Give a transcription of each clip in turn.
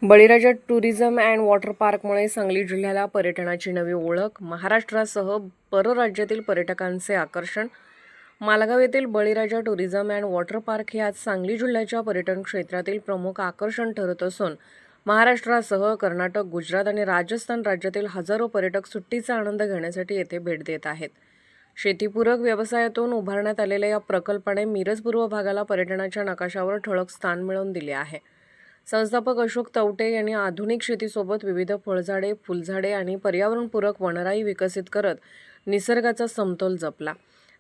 Baliraja tourism and water पार्कमुळे Sangli जिल्ह्याला पर्यटनाची नवी ओळख, महाराष्ट्रासह परराज्यातील पर्यटकांचे आकर्षण. मालगाव येथील बळीराजा टुरिझम अँड वॉटर पार्क हे आज सांगली जिल्ह्याच्या पर्यटन क्षेत्रातील प्रमुख आकर्षण ठरत असून महाराष्ट्रासह कर्नाटक, गुजरात आणि राजस्थान राज्यातील हजारो पर्यटक सुट्टीचा आनंद घेण्यासाठी येथे भेट देत आहेत. शेतीपूरक व्यवसायातून उभारण्यात आलेल्या या प्रकल्पाने मिरज पूर्व भागाला पर्यटनाच्या नकाशावर ठळक स्थान मिळवून दिले आहे. संस्थापक अशोक तवटे यांनी आधुनिक शेतीसोबत विविध फळझाडे, फुलझाडे आणि पर्यावरणपूरक वनराई विकसित करत निसर्गाचा समतोल जपला.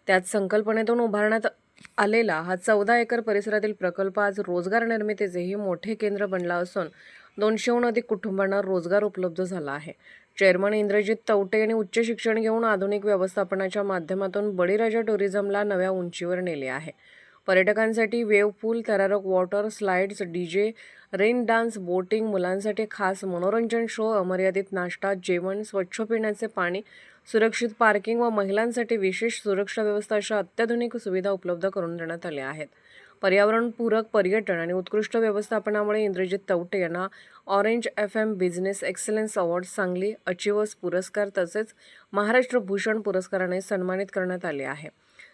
त्याच संकल्पनेतून उभारण्यात आलेला हा 14 एकर परिसरातील प्रकल्प आज रोजगार निर्मितीचेही मोठे केंद्र बनला असून 200हून अधिक कुटुंबांना रोजगार उपलब्ध झाला आहे. चेअरमन इंद्रजित तवटे यांनी उच्च शिक्षण घेऊन आधुनिक व्यवस्थापनाच्या माध्यमातून बळीराजा टुरिझमला नव्या उंचीवर नेले आहे. पर्यटकांसाठी वेव्ह पूल, थरारक water slides, DJ, rain dance, boating, मुलांसाठी खास मनोरंजन शो, अमर्यादित नाश्ता, जेवण, स्वच्छ पिण्याचे पाणी, सुरक्षित पार्किंग व महिलांसाठी विशेष सुरक्षा व्यवस्था अशा अत्याधुनिक सुविधा उपलब्ध करून देण्यात आल्या आहेत. पर्यावरणपूरक पर्यटन आणि उत्कृष्ट व्यवस्थापनामुळे इंद्रजित तवटे यांना orange FM business excellence award, Sangli achievers पुरस्कार तसेच महाराष्ट्र भूषण पुरस्काराने सन्मानित करण्यात आले आहे.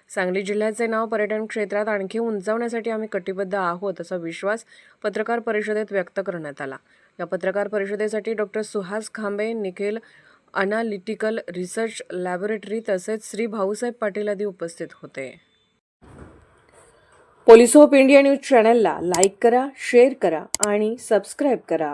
सांगली जिल्ह्याचे नाव पर्यटन क्षेत्रात आणखी उंचावण्यासाठी आम्ही कटिबद्ध आहोत असा विश्वास पत्रकार परिषदेत व्यक्त करण्यात आला. या पत्रकार परिषदेसाठी डॉक्टर सुहास खांबे, निखिल अनालिटिकल रिसर्च लॅबोरेटरी तसेच श्री भाऊसाहेब पाटील आदी उपस्थित होते. पोलीस ऑफ इंडिया न्यूज चॅनलला लाईक करा, शेअर करा आणि सबस्क्राईब करा.